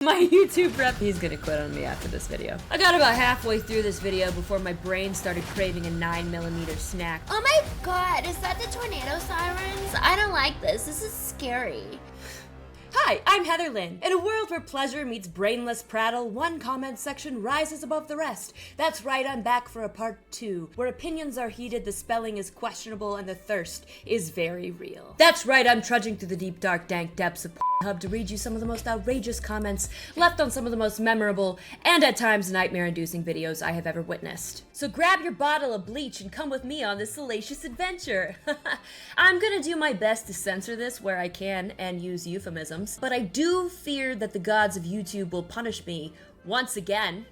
My YouTube rep, he's gonna quit on me after this video. I got about halfway through this video before my brain started craving a 9mm snack. Oh my god, is that the tornado sirens? I don't like this. This is scary. Hi, I'm Heather Lynn. In a world where pleasure meets brainless prattle, one comment section rises above the rest. That's right, I'm back for a part 2, where opinions are heated, the spelling is questionable, and the thirst is very real. That's right, I'm trudging through the deep, dark, dank depths of Hub to read you some of the most outrageous comments left on some of the most memorable and at times nightmare-inducing videos I have ever witnessed. So grab your bottle of bleach and come with me on this salacious adventure. I'm gonna do my best to censor this where I can and use euphemisms, but I do fear that the gods of YouTube will punish me once again.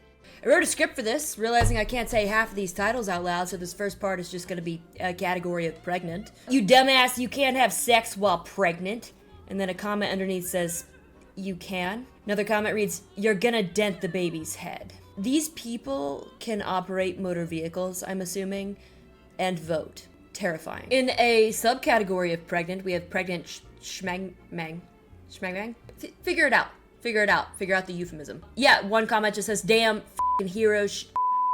I wrote a script for this, realizing I can't say half of these titles out loud, so this first part is just gonna be a category of pregnant. You dumbass, you can't have sex while pregnant. And then a comment underneath says, you can. Another comment reads, you're gonna dent the baby's head. These people can operate motor vehicles, I'm assuming, and vote. Terrifying. In a subcategory of pregnant, we have pregnant schmang-mang. Schmang-mang? Figure it out. Figure it out. Figure out the euphemism. Yeah, one comment just says, damn f***ing heroes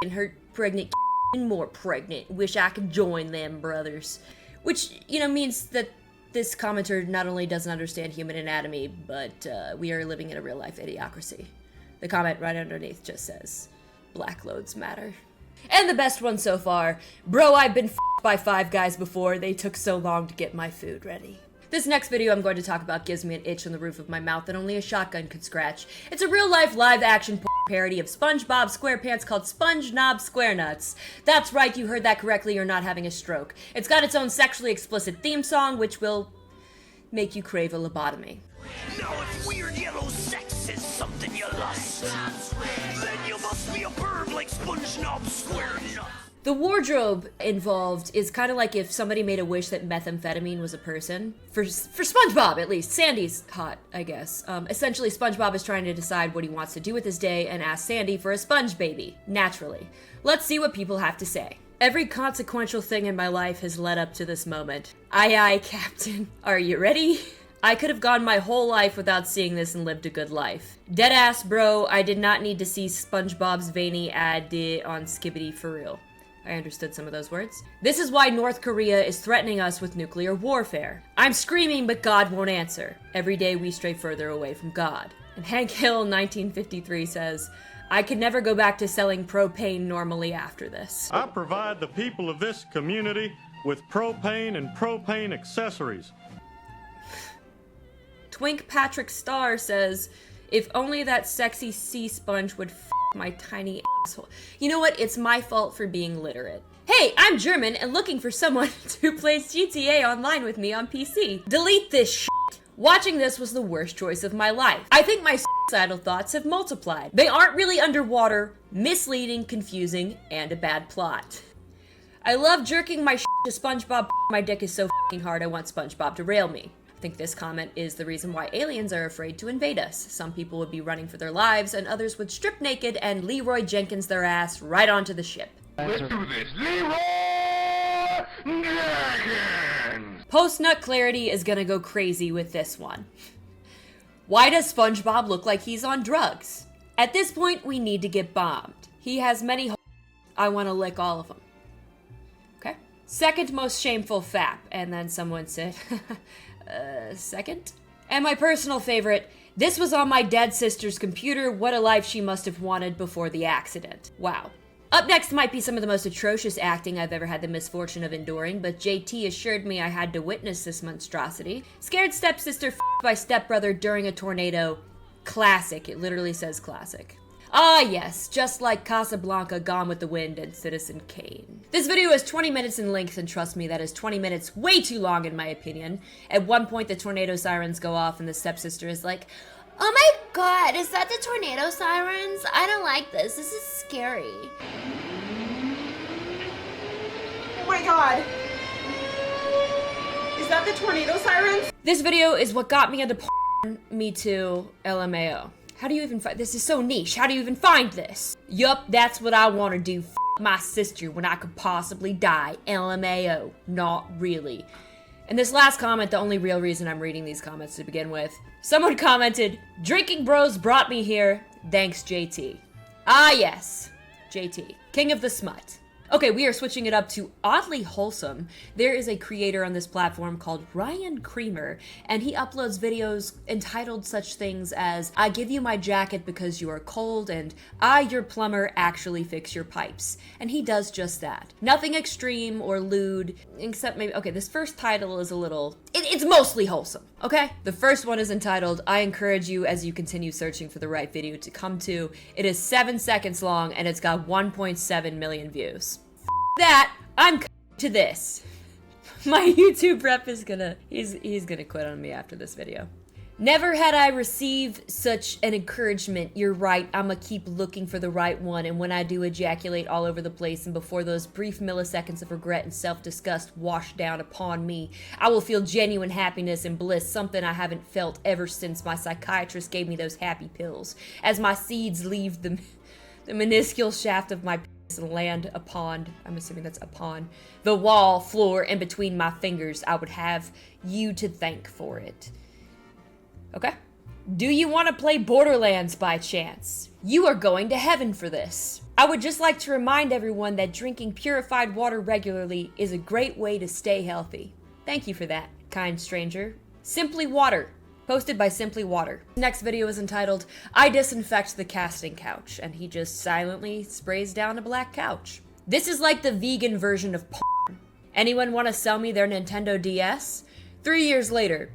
and hurt pregnant and more pregnant. Wish I could join them, brothers. Which, you know, means that this commenter not only doesn't understand human anatomy, but we are living in a real-life idiocracy. The comment right underneath just says, Black Loads Matter. And the best one so far, bro, I've been f***ed by 5 guys before, they took so long to get my food ready. This next video I'm going to talk about gives me an itch on the roof of my mouth that only a shotgun could scratch. It's a real-life live-action parody of SpongeBob SquarePants called Sponge Knob Square Nuts. That's right, you heard that correctly, you're not having a stroke. It's got its own sexually explicit theme song, which will make you crave a lobotomy. Now if weird yellow sex is something you lust, then you must be a bird like Sponge Knob Square Nuts. The wardrobe involved is kind of like if somebody made a wish that methamphetamine was a person. For SpongeBob, at least. Sandy's hot, I guess. Essentially, SpongeBob is trying to decide what he wants to do with his day and asks Sandy for a sponge baby, naturally. Let's see what people have to say. Every consequential thing in my life has led up to this moment. Aye aye, Captain. Are you ready? I could have gone my whole life without seeing this and lived a good life. Deadass, bro, I did not need to see SpongeBob's veiny ad on Skibbity for real. I understood some of those words. This is why North Korea is threatening us with nuclear warfare. I'm screaming, but God won't answer. Every day we stray further away from God. And Hank Hill, 1953, says, I could never go back to selling propane normally after this. I provide the people of this community with propane and propane accessories. Twink Patrick Starr says, if only that sexy sea sponge would f my tiny asshole. You know what? It's my fault for being literate. Hey, I'm German and looking for someone to play GTA online with me on PC. Delete this shit. Watching this was the worst choice of my life. I think my suicidal thoughts have multiplied. They aren't really underwater, misleading, confusing, and a bad plot. I love jerking my shit to SpongeBob. My dick is so f***ing hard I want SpongeBob to rail me. I think this comment is the reason why aliens are afraid to invade us. Some people would be running for their lives, and others would strip naked and Leroy Jenkins their ass right onto the ship. Let's do this. Leroy Jenkins! Post-nut clarity is gonna go crazy with this one. Why does SpongeBob look like he's on drugs? At this point, we need to get bombed. He has many holes. I want to lick all of them. Okay. Second most shameful fap. And then someone said, second? And my personal favorite, this was on my dead sister's computer. What a life she must have wanted before the accident. Wow. Up next might be some of the most atrocious acting I've ever had the misfortune of enduring, but JT assured me I had to witness this monstrosity. Scared stepsister f***ed by stepbrother during a tornado. Classic. It literally says classic. Ah yes, just like Casablanca, Gone with the Wind, and Citizen Kane. This video is 20 minutes in length, and trust me, that is 20 minutes way too long in my opinion. At one point, the tornado sirens go off, and the stepsister is like, Oh my god, is that the tornado sirens? I don't like this. This is scary. Oh my god. Is that the tornado sirens? This video is what got me into porn, me too, LMAO. How do you even find this? Is so niche. How do you even find this? Yup, that's what I want to do. F my sister when I could possibly die. LMAO. Not really. And this last comment, the only real reason I'm reading these comments to begin with, someone commented, "Drinking bros brought me here. Thanks, JT." Ah, yes. JT, king of the smut. Okay, we are switching it up to oddly wholesome. There is a creator on this platform called Ryan Creamer, and he uploads videos entitled such things as, "I give you my jacket because you are cold," and "I, your plumber, actually fix your pipes." And he does just that. Nothing extreme or lewd, except maybe, okay, this first title is a little, it's mostly wholesome, okay? The first one is entitled, "I encourage you as you continue searching for the right video to come to." It is 7 seconds long, and it's got 1.7 million views. That, I'm to this. My YouTube rep is he's gonna quit on me after this video. "Never had I received such an encouragement. You're right, I'ma keep looking for the right one, and when I do ejaculate all over the place, and before those brief milliseconds of regret and self-disgust wash down upon me, I will feel genuine happiness and bliss, something I haven't felt ever since my psychiatrist gave me those happy pills. As my seeds leave the minuscule shaft of my and land upon," I'm assuming that's upon, "the wall, floor, and between my fingers, I would have you to thank for it." Okay. "Do you want to play Borderlands by chance? You are going to heaven for this. I would just like to remind everyone that drinking purified water regularly is a great way to stay healthy. Thank you for that, kind stranger. Simply Water." Posted by Simply Water. Next video is entitled, "I disinfect the casting couch," and he just silently sprays down a black couch. "This is like the vegan version of porn. Anyone want to sell me their Nintendo DS? 3 years later.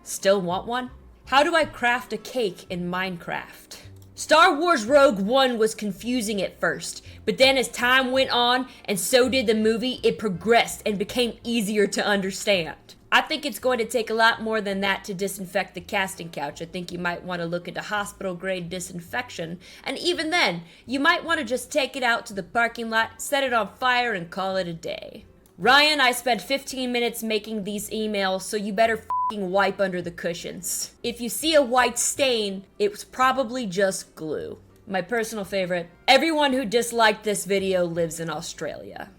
Still want one? How do I craft a cake in Minecraft?" "Star Wars Rogue One was confusing at first, but then as time went on, and so did the movie, it progressed and became easier to understand. I think it's going to take a lot more than that to disinfect the casting couch. I think you might want to look into hospital-grade disinfection, and even then, you might want to just take it out to the parking lot, set it on fire, and call it a day. Ryan, I spent 15 minutes making these emails, so you better f***ing wipe under the cushions. If you see a white stain, it was probably just glue." My personal favorite, "Everyone who disliked this video lives in Australia.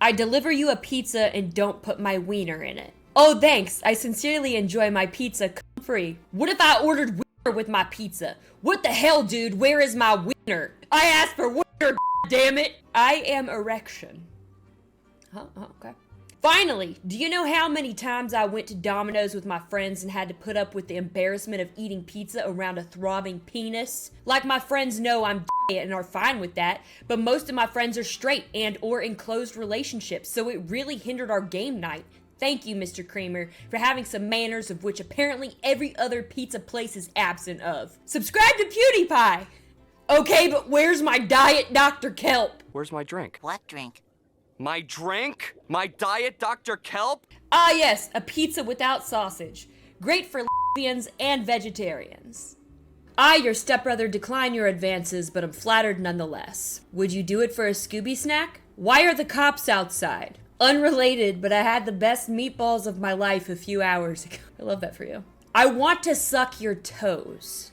I deliver you a pizza and don't put my wiener in it. Oh, thanks. I sincerely enjoy my pizza free. What if I ordered wiener with my pizza? What the hell, dude? Where is my wiener? I asked for wiener, damn it. I am erection." Oh, okay. "Finally, do you know how many times I went to Domino's with my friends and had to put up with the embarrassment of eating pizza around a throbbing penis? Like, my friends know I'm gay and are fine with that, but most of my friends are straight and or in closed relationships, so it really hindered our game night. Thank you, Mr. Creamer, for having some manners of which apparently every other pizza place is absent of. Subscribe to PewDiePie! Okay, but where's my Diet Dr. Kelp?" Where's my drink? What drink? My drink? My Diet Dr. Kelp? Ah yes, a pizza without sausage. Great for lesbians and vegetarians. "I, your stepbrother, decline your advances, but I'm flattered nonetheless. Would you do it for a Scooby snack? Why are the cops outside? Unrelated, but I had the best meatballs of my life a few hours ago." I love that for you. "I want to suck your toes.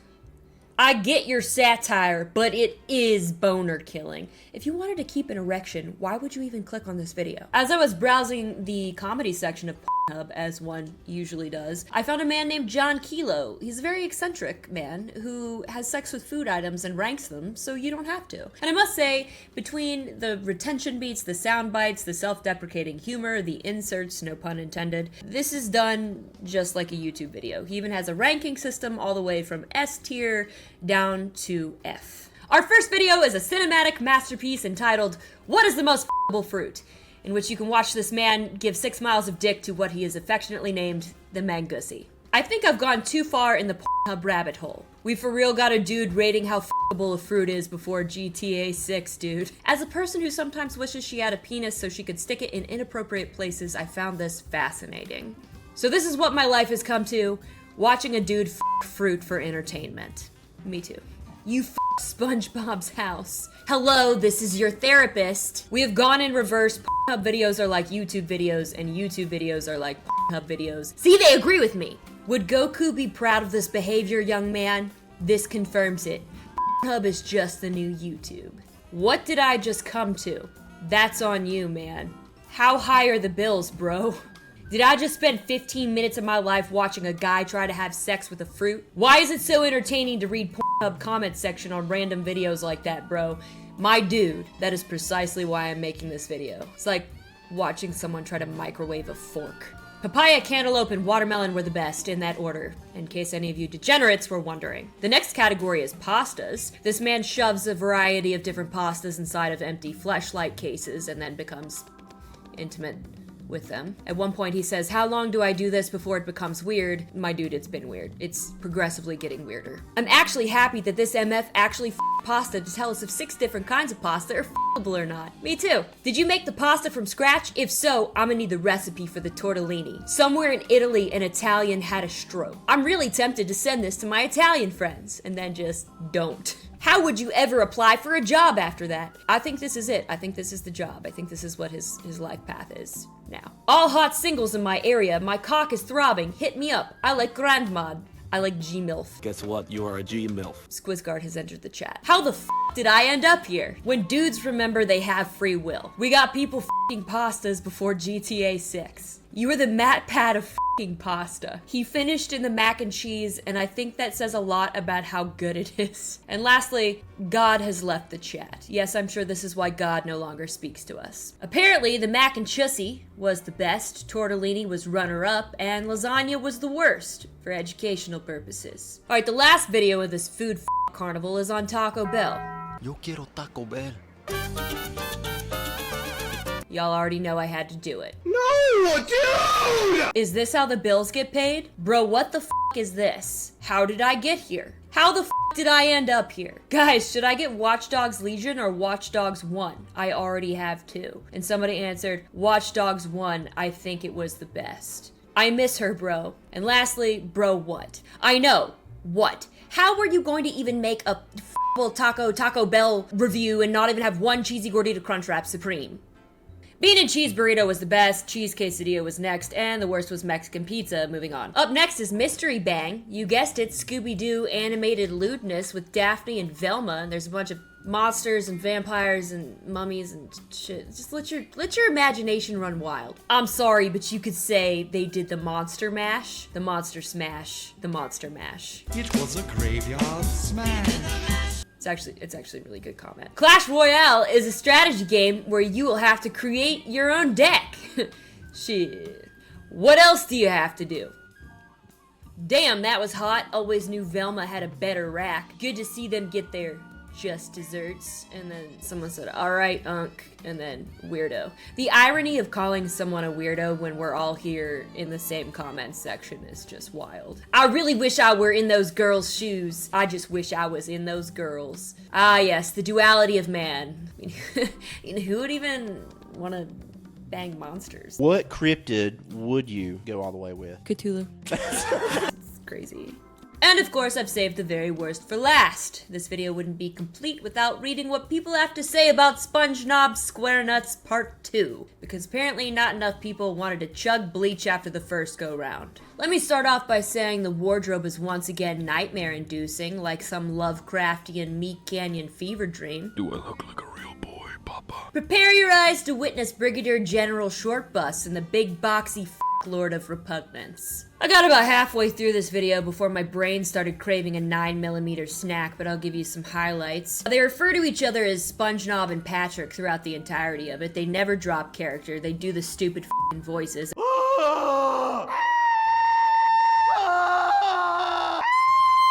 I get your satire, but it is boner killing. If you wanted to keep an erection, why would you even click on this video?" As I was browsing the comedy section of Pornhub, as one usually does, I found a man named John Kilo. He's a very eccentric man who has sex with food items and ranks them, so you don't have to. And I must say, between the retention beats, the sound bites, the self-deprecating humor, the inserts, no pun intended, this is done just like a YouTube video. He even has a ranking system all the way from S tier down to F. Our first video is a cinematic masterpiece entitled, "What is the most f***able fruit?" in which you can watch this man give 6 miles of dick to what he is affectionately named the Mangussy. I think I've gone too far in the Pornhub rabbit hole. We for real got a dude rating how f***able a fruit is before GTA 6, dude. As a person who sometimes wishes she had a penis so she could stick it in inappropriate places, I found this fascinating. So this is what my life has come to, watching a dude f*** fruit for entertainment. Me too. You f*** SpongeBob's house. Hello, this is your therapist. We have gone in reverse. Pornhub videos are like YouTube videos, and YouTube videos are like Pornhub videos. See, they agree with me. Would Goku be proud of this behavior, young man? This confirms it. Pornhub is just the new YouTube. What did I just come to? That's on you, man. How high are the bills, bro? Did I just spend 15 minutes of my life watching a guy try to have sex with a fruit? Why is it so entertaining to read Pornhub comment section on random videos like that, bro? My dude, that is precisely why I'm making this video. It's like watching someone try to microwave a fork. Papaya, cantaloupe, and watermelon were the best, in that order, in case any of you degenerates were wondering. The next category is pastas. This man shoves a variety of different pastas inside of empty fleshlight cases and then becomes intimate with them. At one point he says, "How long do I do this before it becomes weird?" My dude, it's been weird. It's progressively getting weirder. I'm actually happy that this MF actually pasta to tell us if 6 different kinds of pasta are f***able or not. Me too. Did you make the pasta from scratch? If so, I'm gonna need the recipe for the tortellini. Somewhere in Italy, an Italian had a stroke. I'm really tempted to send this to my Italian friends, and then just don't. How would you ever apply for a job after that? I think this is it. I think this is the job. I think this is what his life path is now. All hot singles in my area. My cock is throbbing. Hit me up. I like grandmod. I like G-MILF. Guess what? You are a G-MILF. Squizguard has entered the chat. How the f did I end up here? When dudes remember they have free will. We got people f***ing pastas before GTA 6. You were the Matt Pat of f***ing pasta. He finished in the mac and cheese, and I think that says a lot about how good it is. And lastly, God has left the chat. Yes, I'm sure this is why God no longer speaks to us. Apparently, the mac and chussy was the best, tortellini was runner-up, and lasagna was the worst, for educational purposes. Alright, the last video of this food carnival is on Taco Bell. Yo quiero Taco Bell. Y'all already know I had to do it. No, dude! Is this how the bills get paid? Bro, what the f is this? How did I get here? How the f did I end up here? Guys, should I get Watch Dogs Legion or Watch Dogs 1? I already have 2. And somebody answered, Watch Dogs 1, I think it was the best. I miss her, bro. And lastly, bro, what? I know. What? How were you going to even make a Taco Bell review and not even have one cheesy gordita Crunchwrap Supreme? Bean and cheese burrito was the best, cheese quesadilla was next, and the worst was Mexican pizza. Moving on. Up next is Mystery Bang. You guessed it, Scooby-Doo animated lewdness with Daphne and Velma, and there's a bunch of monsters and vampires and mummies and shit. Just let your imagination run wild. I'm sorry, but you could say they did the Monster Mash, the Monster Smash, the Monster Mash. It was a graveyard smash. It's actually a really good comment. Clash Royale is a strategy game where you will have to create your own deck. Shit. What else do you have to do? Damn, that was hot. Always knew Velma had a better rack. Good to see them get their just desserts. And then someone said, alright, Unk. And then weirdo. The irony of calling someone a weirdo when we're all here in the same comment section is just wild. I really wish I were in those girls' shoes. I just wish I was in those girls. Ah yes, the duality of man. I mean, who would even want to bang monsters? What cryptid would you go all the way with? Cthulhu. It's crazy. And of course, I've saved the very worst for last. This video wouldn't be complete without reading what people have to say about SpongeNob Square Nuts Part 2, because apparently not enough people wanted to chug bleach after the first go-round. Let me start off by saying the wardrobe is once again nightmare-inducing, like some Lovecraftian Meat Canyon fever dream. Do I look like a real boy, Papa? Prepare your eyes to witness Brigadier General Shortbus and the big boxy Lord of Repugnance. I got about halfway through this video before my brain started craving a 9mm snack, but I'll give you some highlights. They refer to each other as SpongeNob and Patrick throughout the entirety of it. They never drop character. They do the stupid f***ing voices.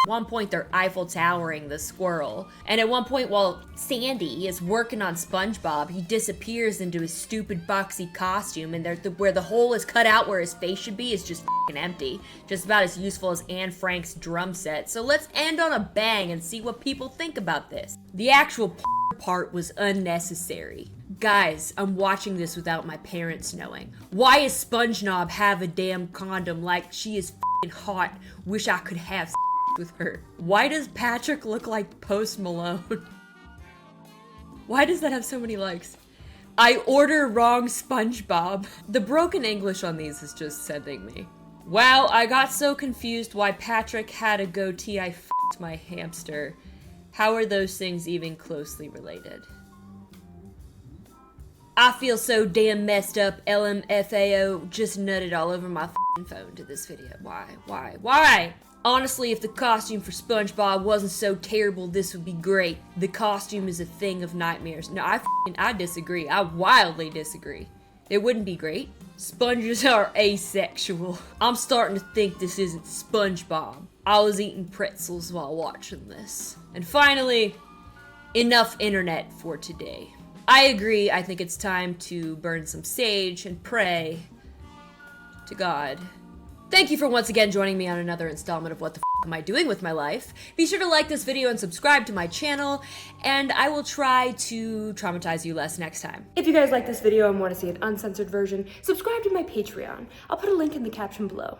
At one point, they're Eiffel Towering the squirrel. And at one point, while Sandy is working on SpongeBob, he disappears into his stupid boxy costume, and where the hole is cut out where his face should be is just f***ing empty. Just about as useful as Anne Frank's drum set. So let's end on a bang and see what people think about this. The actual part was unnecessary. Guys, I'm watching this without my parents knowing. Why does SpongeNob have a damn condom like she is f***ing hot? Wish I could have with her. Why does Patrick look like Post Malone? Why does that have so many likes? I order wrong SpongeBob. The broken English on these is just sending me. Wow, I got so confused why Patrick had a goatee. I f***ed my hamster. How are those things even closely related? I feel so damn messed up. LMFAO just nutted all over my f***ing phone to this video. Why? Honestly, if the costume for SpongeBob wasn't so terrible, this would be great. The costume is a thing of nightmares. No, I disagree. I wildly disagree. It wouldn't be great. Sponges are asexual. I'm starting to think this isn't SpongeBob. I was eating pretzels while watching this. And finally, enough internet for today. I agree, I think it's time to burn some sage and pray to God. Thank you for once again joining me on another installment of What the F am I Doing with My Life. Be sure to like this video and subscribe to my channel, and I will try to traumatize you less next time. If you guys like this video and want to see an uncensored version, subscribe to my Patreon. I'll put a link in the caption below.